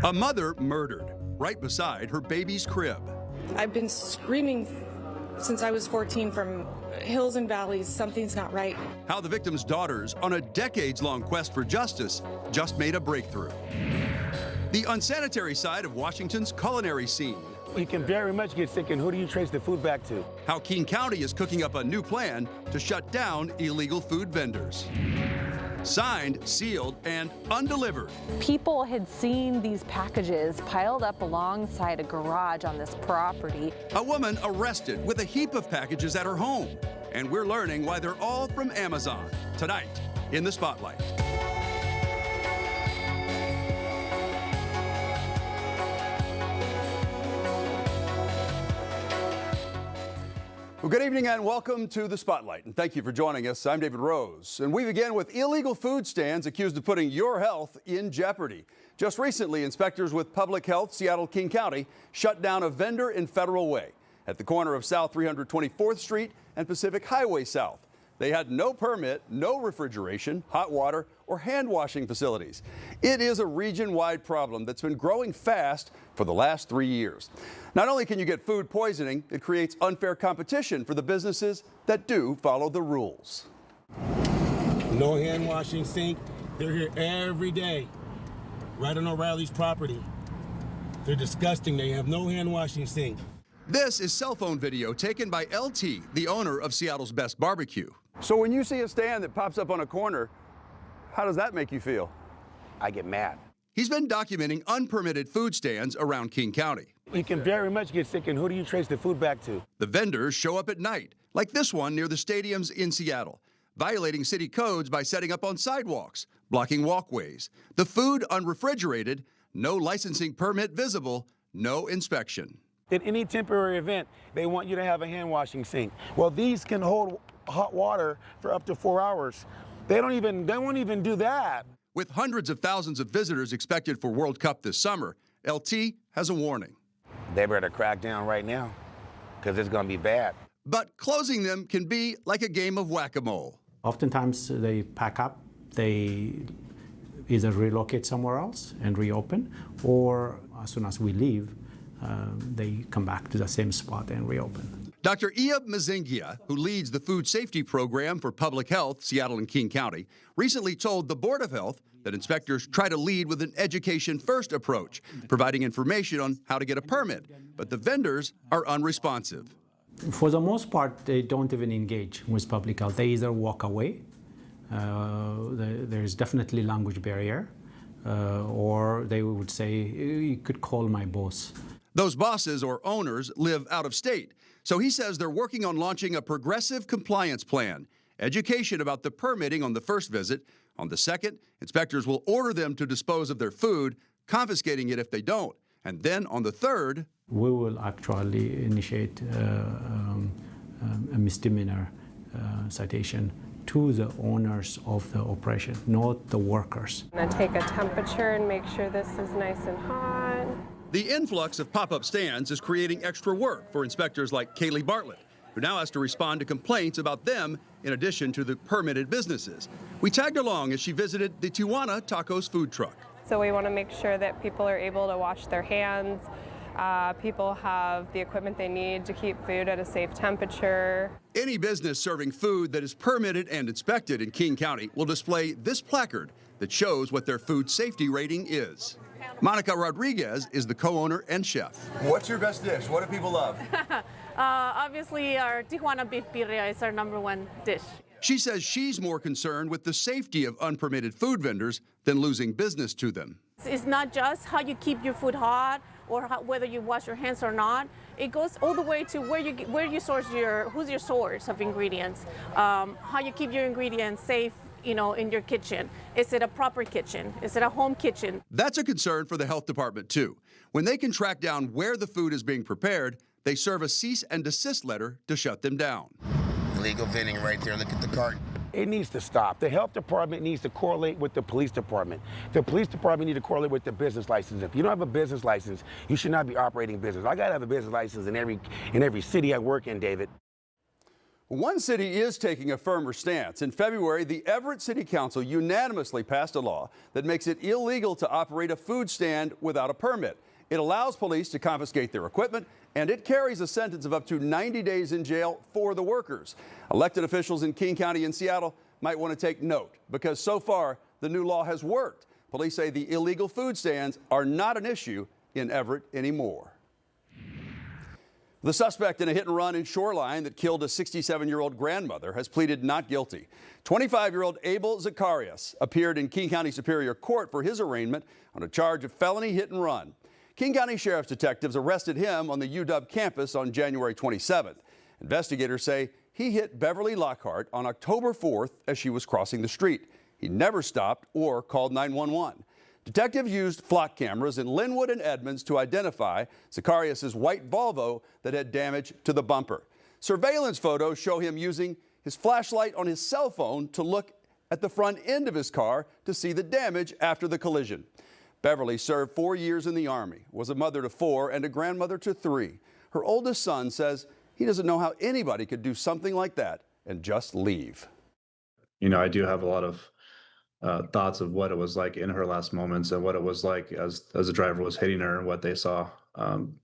A mother murdered right beside her baby's crib. I've been screaming since I was 14 from hills and valleys, something's not right. How the victim's daughters, on a decades-long quest for justice, just made a breakthrough. The unsanitary side of Washington's culinary scene. You can very much get sick, and who do you trace the food back to? How King County is cooking up a new plan to shut down illegal food vendors. Signed, sealed, and undelivered. People had seen these packages piled up alongside a garage on this property. A woman arrested with a heap of packages at her home. And we're learning why they're all from Amazon. Tonight, in the Spotlight. Well, good evening and welcome to the Spotlight. And thank you for joining us. I'm David Rose. And we begin with illegal food stands accused of putting your health in jeopardy. Just recently, inspectors with Public Health Seattle-King County shut down a vendor in Federal Way at the corner of South 324th Street and Pacific Highway South. They had no permit, no refrigeration, hot water, or hand washing facilities. It is a region-wide problem that's been growing fast for the last 3 years. Not only can you get food poisoning, it creates unfair competition for the businesses that do follow the rules. No hand washing sink. They're here every day, right on O'Reilly's property. They're disgusting. They have no hand washing sink. This is cell phone video taken by LT, the owner of Seattle's Best Barbecue. So when you see a stand that pops up on a corner, how does that make you feel? I get mad. He's been documenting unpermitted food stands around King County. You can very much get sick, and who do you trace the food back to? The vendors show up at night, like this one near the stadiums in Seattle, violating city codes by setting up on sidewalks, blocking walkways. The food unrefrigerated, no licensing permit visible, no inspection. At any temporary event, they want you to have a hand washing sink. Well, these can hold hot water for up to 4 hours. They won't even do that. With hundreds of thousands of visitors expected for World Cup this summer, LT has a warning. They better crack down right now, because it's going to be bad. But closing them can be like a game of whack-a-mole. Oftentimes they pack up, they either relocate somewhere else and reopen, or as soon as we leave, they come back to the same spot and reopen. Dr. Iab Mazingia, who leads the food safety program for Public Health, Seattle and King County, recently told the Board of Health that inspectors try to lead with an education-first approach, providing information on how to get a permit, but the vendors are unresponsive. For the most part, they don't even engage with Public Health. They either walk away, there's definitely language barrier, or they would say, you could call my boss. Those bosses or owners live out of state, so he says they're working on launching a progressive compliance plan, education about the permitting on the first visit. On the second, inspectors will order them to dispose of their food, confiscating it if they don't. And then on the third, we will actually initiate a misdemeanor citation to the owners of the operation, not the workers. I'm going to take a temperature and make sure this is nice and hot. The influx of pop-up stands is creating extra work for inspectors like Kaylee Bartlett, who now has to respond to complaints about them in addition to the permitted businesses. We tagged along as she visited the Tijuana Tacos food truck. So we want to make sure that people are able to wash their hands. People have the equipment they need to keep food at a safe temperature. Any business serving food that is permitted and inspected in King County will display this placard that shows what their food safety rating is. Monica Rodriguez is the co-owner and chef. What's your best dish? What do people love? Obviously, our Tijuana beef birria is our #1 dish. She says she's more concerned with the safety of unpermitted food vendors than losing business to them. It's not just how you keep your food hot or whether you wash your hands or not. It goes all the way to where you source who's your source of ingredients, how you keep your ingredients safe, in your kitchen. Is it a proper kitchen? Is it a home kitchen? That's a concern for the health department too. When they can track down where the food is being prepared, they serve a cease and desist letter to shut them down. Illegal vending right there. Look at the carton. It needs to stop. The health department needs to correlate with the police department. The police department needs to correlate with the business license. If you don't have a business license, you should not be operating business. I got to have a business license in every city I work in, David. One city is taking a firmer stance. In February, the Everett City Council unanimously passed a law that makes it illegal to operate a food stand without a permit. It allows police to confiscate their equipment, and it carries a sentence of up to 90 days in jail for the workers. Elected officials in King County and Seattle might want to take note because so far the new law has worked. Police say the illegal food stands are not an issue in Everett anymore. The suspect in a hit and run in Shoreline that killed a 67-year-old grandmother has pleaded not guilty. 25-year-old Abel Zacharias appeared in King County Superior Court for his arraignment on a charge of felony hit and run. King County Sheriff's detectives arrested him on the UW campus on January 27th. Investigators say he hit Beverly Lockhart on October 4th as she was crossing the street. He never stopped or called 911. Detectives used flock cameras in Linwood and Edmonds to identify Zacharias' white Volvo that had damage to the bumper. Surveillance photos show him using his flashlight on his cell phone to look at the front end of his car to see the damage after the collision. Beverly served 4 years in the Army, was a mother to 4 and a grandmother to 3. Her oldest son says he doesn't know how anybody could do something like that and just leave. You know, I do have a lot of thoughts of what it was like in her last moments and what it was like as the driver was hitting her and what they saw, playing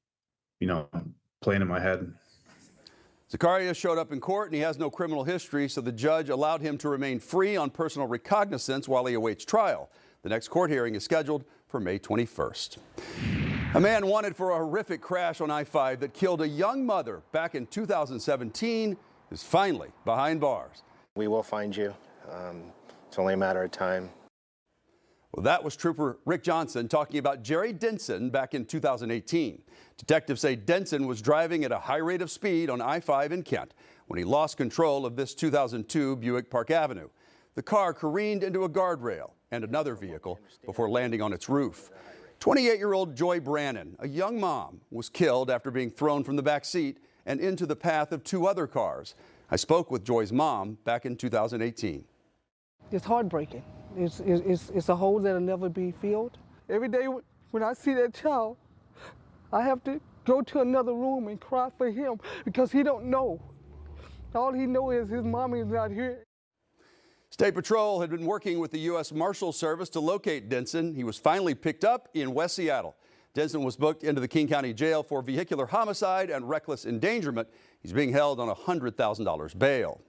in my head. Zacharias showed up in court and he has no criminal history, so the judge allowed him to remain free on personal recognizance while he awaits trial. The next court hearing is scheduled for May 21st. A man wanted for a horrific crash on I-5 that killed a young mother back in 2017 is finally behind bars. We will find you. It's only a matter of time. Well, that was Trooper Rick Johnson talking about Jerry Denson back in 2018. Detectives say Denson was driving at a high rate of speed on I-5 in Kent when he lost control of this 2002 Buick Park Avenue. The car careened into a guardrail and another vehicle before landing on its roof. 28-year-old Joy Brannon, a young mom, was killed after being thrown from the back seat and into the path of 2 other cars. I spoke with Joy's mom back in 2018. It's heartbreaking. It's a hole that'll never be filled. Every day when I see that child, I have to go to another room and cry for him because he don't know. All he knows is his mommy is not here. State Patrol had been working with the U.S. Marshals Service to locate Denson. He was finally picked up in West Seattle. Denson was booked into the King County Jail for vehicular homicide and reckless endangerment. He's being held on a $100,000 bail.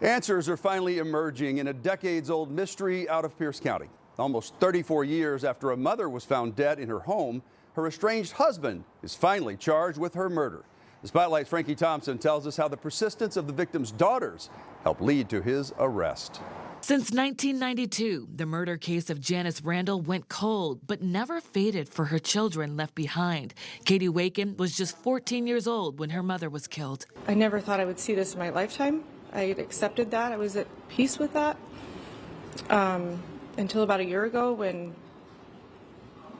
Answers are finally emerging in a decades-old mystery out of Pierce County. Almost 34 years after a mother was found dead in her home, her estranged husband is finally charged with her murder. The Spotlight's Frankie Thompson tells us how the persistence of the victim's daughters helped lead to his arrest. Since 1992, the murder case of Janice Randall went cold, but never faded for her children left behind. Katie Waken was just 14 years old when her mother was killed. I never thought I would see this in my lifetime. I accepted that. I was at peace with that until about a year ago when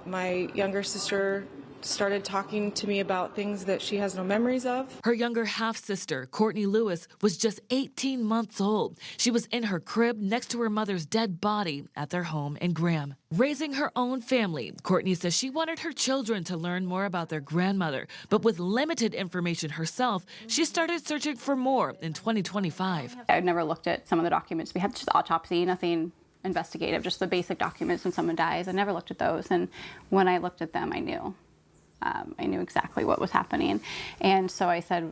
my younger sister started talking to me about things that she has no memories of. Her younger half-sister, Courtney Lewis, was just 18 months old. She was in her crib next to her mother's dead body at their home in Graham. Raising her own family, Courtney says she wanted her children to learn more about their grandmother, but with limited information herself, she started searching for more in 2025. I'd never looked at some of the documents. We had just the autopsy, nothing investigative, just the basic documents when someone dies. I never looked at those, and when I looked at them, I knew. I knew exactly what was happening, and so I said,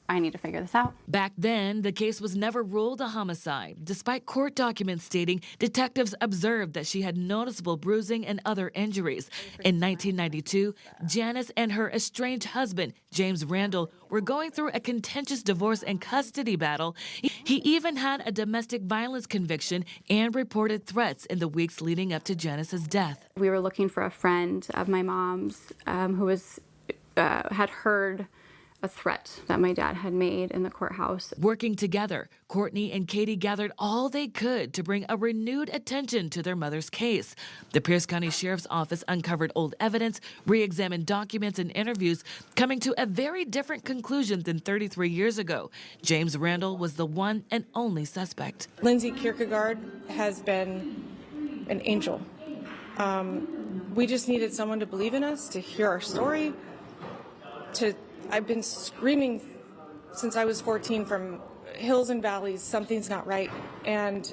I need to figure this out. Back then, the case was never ruled a homicide, despite court documents stating detectives observed that she had noticeable bruising and other injuries. In 1992, Janice and her estranged husband, James Randall, were going through a contentious divorce and custody battle. He even had a domestic violence conviction and reported threats in the weeks leading up to Janice's death. We were looking for a friend of my mom's who had heard a threat that my dad had made in the courthouse. Working together, Courtney and Katie gathered all they could to bring a renewed attention to their mother's case. The Pierce County Sheriff's Office uncovered old evidence, re-examined documents and interviews, coming to a very different conclusion than 33 years ago. James Randall was the one and only suspect. Lindsay Kierkegaard has been an angel. We just needed someone to believe in us, to hear our story, I've been screaming Since I was 14, from hills and valleys, something's not right. And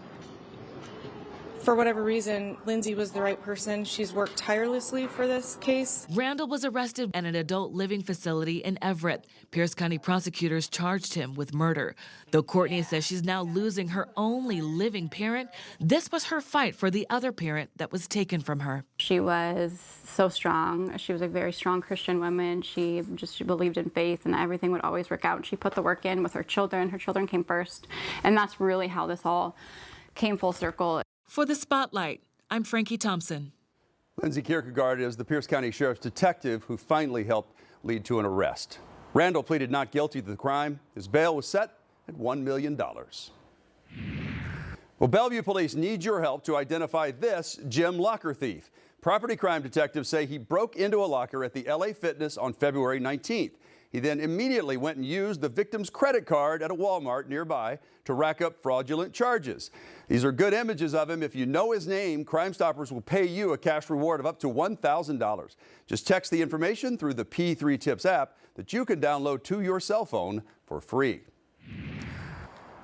for whatever reason, Lindsay was the right person. She's worked tirelessly for this case. Randall was arrested at an adult living facility in Everett. Pierce County prosecutors charged him with murder. Though Courtney says she's now losing her only living parent, this was her fight for the other parent that was taken from her. She was so strong. She was a very strong Christian woman. She believed in faith and everything would always work out. She put the work in with her children. Her children came first. And that's really how this all came full circle. For the Spotlight, I'm Frankie Thompson. Lindsay Kierkegaard is the Pierce County Sheriff's detective who finally helped lead to an arrest. Randall pleaded not guilty to the crime. His bail was set at $1 million. Well, Bellevue police need your help to identify this gym locker thief. Property crime detectives say he broke into a locker at the LA Fitness on February 19th. He then immediately went and used the victim's credit card at a Walmart nearby to rack up fraudulent charges. These are good images of him. If you know his name, Crime Stoppers will pay you a cash reward of up to $1,000. Just text the information through the P3 Tips app that you can download to your cell phone for free.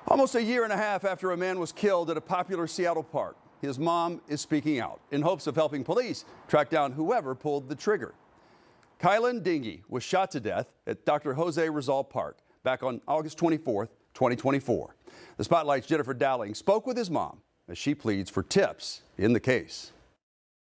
Almost a year and a half after a man was killed at a popular Seattle park, his mom is speaking out in hopes of helping police track down whoever pulled the trigger. Kylan Dingy was shot to death at Dr. Jose Rizal Park back on August 24th, 2024. The Spotlight's Jennifer Dowling spoke with his mom as she pleads for tips in the case.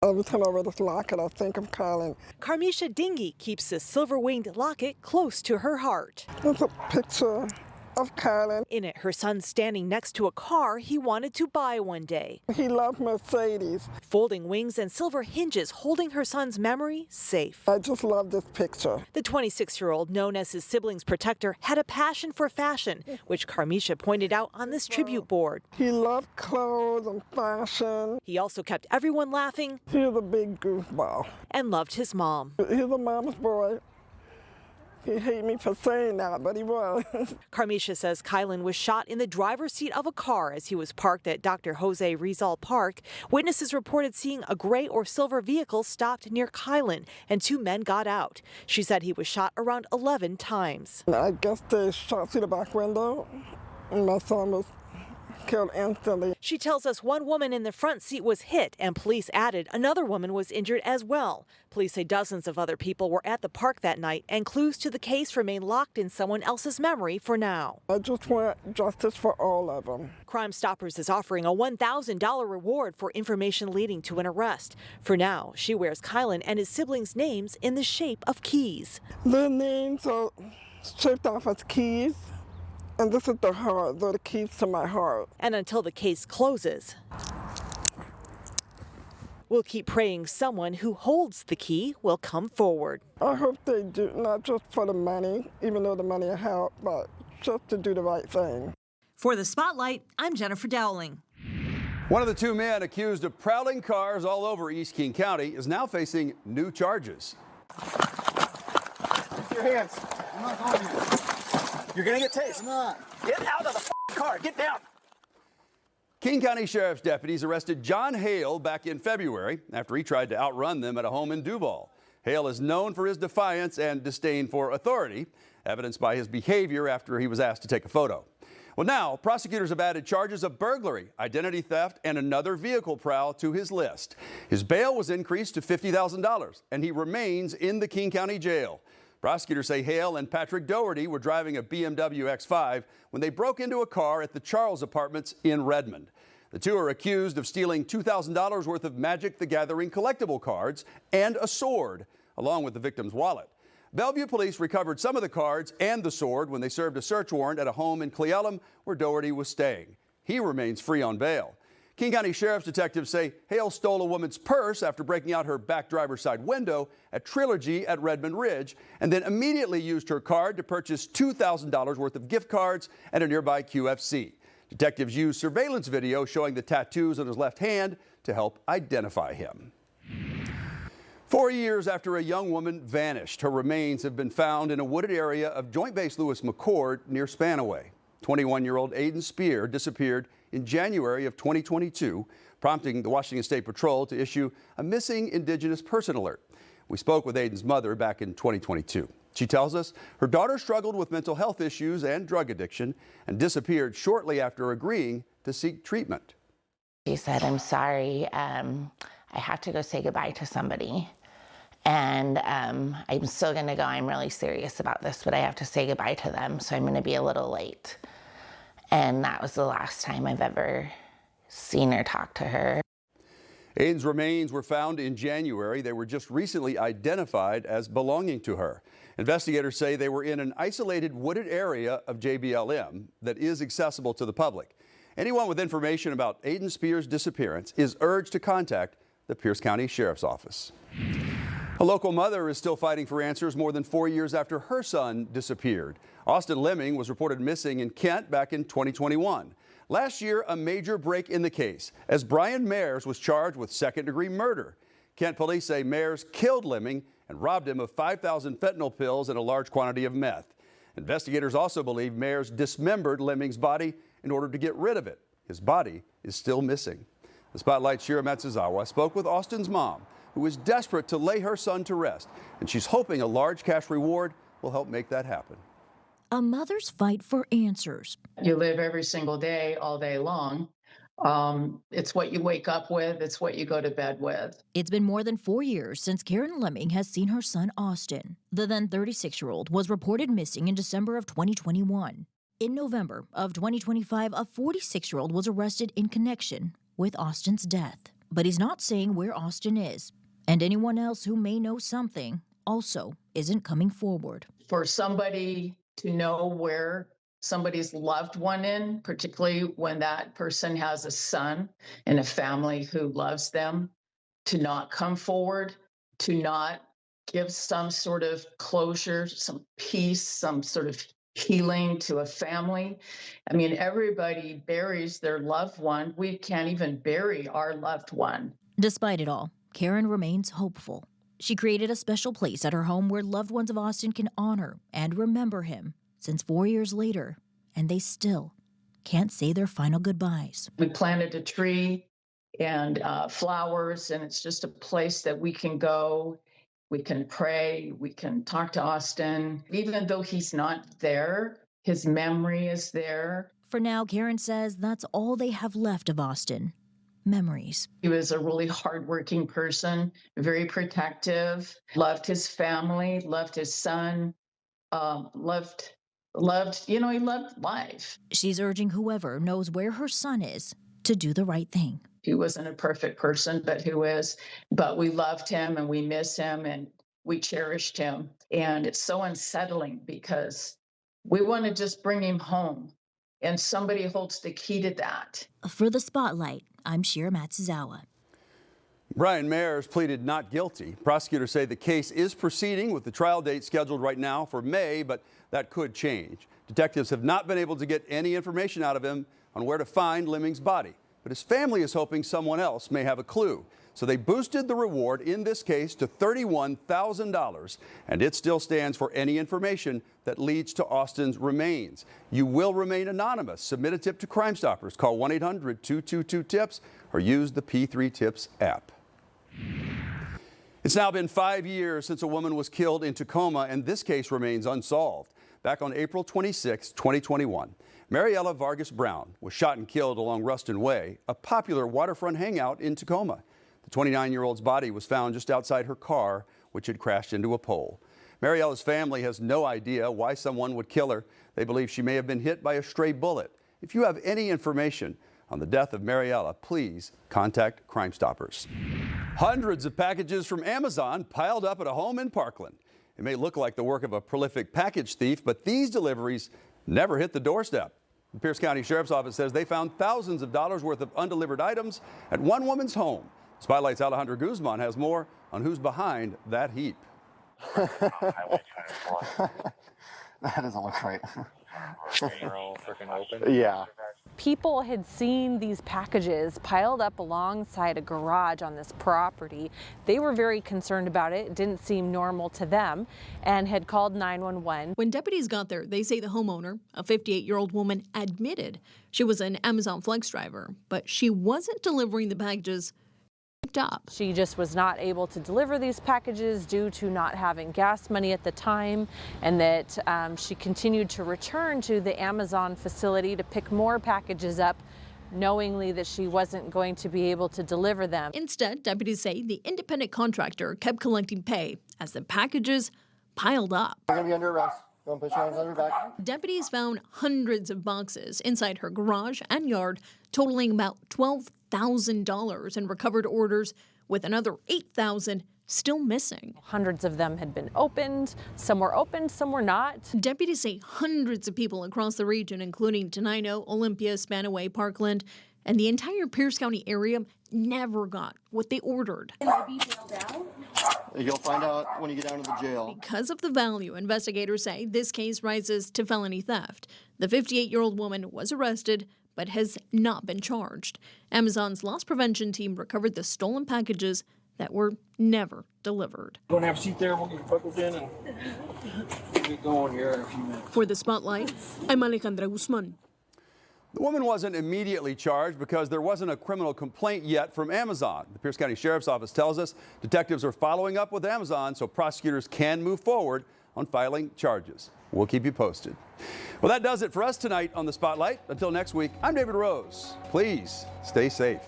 Every time I wear this locket, I think of Kylan. Carmisha Dingy keeps this silver-winged locket close to her heart. There's a picture of Kylan. In it, her son standing next to a car he wanted to buy one day. He loved Mercedes. Folding wings and silver hinges holding her son's memory safe. I just love this picture. The 26-year-old, known as his siblings' protector, had a passion for fashion, which Carmisha pointed out on this tribute board. He loved clothes and fashion. He also kept everyone laughing. He was a big goofball. And loved his mom. He's a mama's boy. He hated me for saying that, but he was. Carmisha says Kylan was shot in the driver's seat of a car as he was parked at Dr. Jose Rizal Park. Witnesses reported seeing a gray or silver vehicle stopped near Kylan, and two men got out. She said he was shot around 11 times. I guess they shot through the back window, and my son was killed instantly. She tells us one woman in the front seat was hit, and police added another woman was injured as well. Police say dozens of other people were at the park that night, and clues to the case remain locked in someone else's memory for now. I just want justice for all of them. Crime Stoppers is offering a $1,000 reward for information leading to an arrest. For now, she wears Kylan and his siblings' names in the shape of keys. Their names are shaped off as keys. And this is the heart, they're the keys to my heart. And until the case closes, we'll keep praying someone who holds the key will come forward. I hope they do, not just for the money, even though the money helps, but just to do the right thing. For the Spotlight, I'm Jennifer Dowling. One of the two men accused of prowling cars all over East King County is now facing new charges. Lift your hands. I'm not going here. You're gonna get tased. I'm not. Get out of the car. Get down. King County Sheriff's deputies arrested John Hale back in February after he tried to outrun them at a home in Duval. Hale is known for his defiance and disdain for authority, evidenced by his behavior after he was asked to take a photo. Well, now prosecutors have added charges of burglary, identity theft, and another vehicle prowl to his list. His bail was increased to $50,000, and he remains in the King County Jail. Prosecutors say Hale and Patrick Doherty were driving a BMW X5 when they broke into a car at the Charles Apartments in Redmond. The two are accused of stealing $2,000 worth of Magic the Gathering collectible cards and a sword, along with the victim's wallet. Bellevue police recovered some of the cards and the sword when they served a search warrant at a home in Cle Elum where Doherty was staying. He remains free on bail. King County Sheriff's detectives say Hale stole a woman's purse after breaking out her back driver's side window at Trilogy at Redmond Ridge, and then immediately used her card to purchase $2,000 worth of gift cards at a nearby QFC. Detectives used surveillance video showing the tattoos on his left hand to help identify him. 4 years after a young woman vanished, her remains have been found in a wooded area of Joint Base Lewis McChord near Spanaway. 21-year-old Aiden Spear disappeared in January of 2022, prompting the Washington State Patrol to issue a missing indigenous person alert. We spoke with Aiden's mother back in 2022. She tells us her daughter struggled with mental health issues and drug addiction and disappeared shortly after agreeing to seek treatment. She said, "I'm sorry, I have to go say goodbye to somebody. And I'm still going to go. I'm really serious about this, but I have to say goodbye to them, so I'm going to be a little late." And that was the last time I've ever seen or talked to her. Aiden's remains were found in January. They were just recently identified as belonging to her. Investigators say they were in an isolated wooded area of JBLM that is accessible to the public. Anyone with information about Aiden Spears' disappearance is urged to contact the Pierce County Sheriff's Office. A local mother is still fighting for answers more than 4 years after her son disappeared. Austin Lemming was reported missing in Kent back in 2021. Last year, a major break in the case as Brian Mayers was charged with second-degree murder. Kent police say Mayers killed Lemming and robbed him of 5,000 fentanyl pills and a large quantity of meth. Investigators also believe Mayers dismembered Lemming's body in order to get rid of it. His body is still missing. The Spotlight's Shira Matsuzawa spoke with Austin's mom, who is desperate to lay her son to rest, and she's hoping a large cash reward will help make that happen. A mother's fight for answers. You live every single day, all day long. It's what you wake up with. It's what you go to bed with. It's been more than 4 years since Karen Lemming has seen her son Austin. The then 36-year-old was reported missing in December of 2021. In November of 2025, a 46-year-old was arrested in connection with Austin's death. But he's not saying where Austin is. And anyone else who may know something also isn't coming forward. For somebody to know where somebody's loved one in, particularly when that person has a son and a family who loves them, to not come forward, to not give some sort of closure, some peace, some sort of healing to a family. I mean, everybody buries their loved one. We can't even bury our loved one. Despite it all, Karen remains hopeful. She created a special place at her home where loved ones of Austin can honor and remember him since 4 years later, and they still can't say their final goodbyes. We planted a tree and flowers, and it's just a place that we can go. We can pray, we can talk to Austin. Even though he's not there, his memory is there. For now, Karen says that's all they have left of Austin. Memories. He was a really hardworking person, very protective, loved his family, loved his son, loved life. She's urging whoever knows where her son is to do the right thing. He wasn't a perfect person, but we loved him and we miss him and we cherished him. And it's so unsettling because we want to just bring him home. And somebody holds the key to that. For the Spotlight, I'm Shira Matsuzawa. Brian Mayers pleaded not guilty. Prosecutors say the case is proceeding with the trial date scheduled right now for May, but that could change. Detectives have not been able to get any information out of him on where to find Lemming's body, but his family is hoping someone else may have a clue. So they boosted the reward in this case to $31,000, and it still stands for any information that leads to Austin's remains. You will remain anonymous. Submit a tip to Crime Stoppers. Call 1-800-222-TIPS or use the P3 Tips app. It's now been 5 years since a woman was killed in Tacoma, and this case remains unsolved. Back on April 26, 2021, Mariela Vargas Brown was shot and killed along Ruston Way, a popular waterfront hangout in Tacoma. The 29-year-old's body was found just outside her car, which had crashed into a pole. Mariela's family has no idea why someone would kill her. They believe she may have been hit by a stray bullet. If you have any information on the death of Mariela, please contact Crime Stoppers. Hundreds of packages from Amazon piled up at a home in Parkland. It may look like the work of a prolific package thief, but these deliveries never hit the doorstep. The Pierce County Sheriff's Office says they found thousands of dollars worth of undelivered items at one woman's home. Spotlight's Alejandro Guzman has more on who's behind that heap. That doesn't look right. Yeah. People had seen these packages piled up alongside a garage on this property. They were very concerned about it. It didn't seem normal to them and had called 911. When deputies got there, they say the homeowner, a 58-year-old woman, admitted she was an Amazon Flex driver, but she wasn't delivering the packages up. She just was not able to deliver these packages due to not having gas money at the time, and that she continued to return to the Amazon facility to pick more packages up, knowingly that she wasn't going to be able to deliver them. Instead, deputies say the independent contractor kept collecting pay as the packages piled up. You're going to be under arrest. Don't put your hands on your back. Deputies found hundreds of boxes inside her garage and yard, totaling about $12,000 in recovered orders, with another $8,000 still missing. Hundreds of them had been opened. Some were opened, some were not. Deputies say hundreds of people across the region, including Tenino, Olympia, Spanaway, Parkland, and the entire Pierce County area, never got what they ordered. Can I be bailed out? You'll find out when you get down to the jail. Because of the value, investigators say this case rises to felony theft. The 58-year-old woman was arrested but has not been charged. Amazon's loss prevention team recovered the stolen packages that were never delivered. Go and have a seat there. We'll get your buckles in and we'll get going here in a few minutes. For the Spotlight, I'm Alejandra Guzman. The woman wasn't immediately charged because there wasn't a criminal complaint yet from Amazon. The Pierce County Sheriff's Office tells us detectives are following up with Amazon so prosecutors can move forward on filing charges. We'll keep you posted. Well, that does it for us tonight on The Spotlight. Until next week, I'm David Rose. Please stay safe.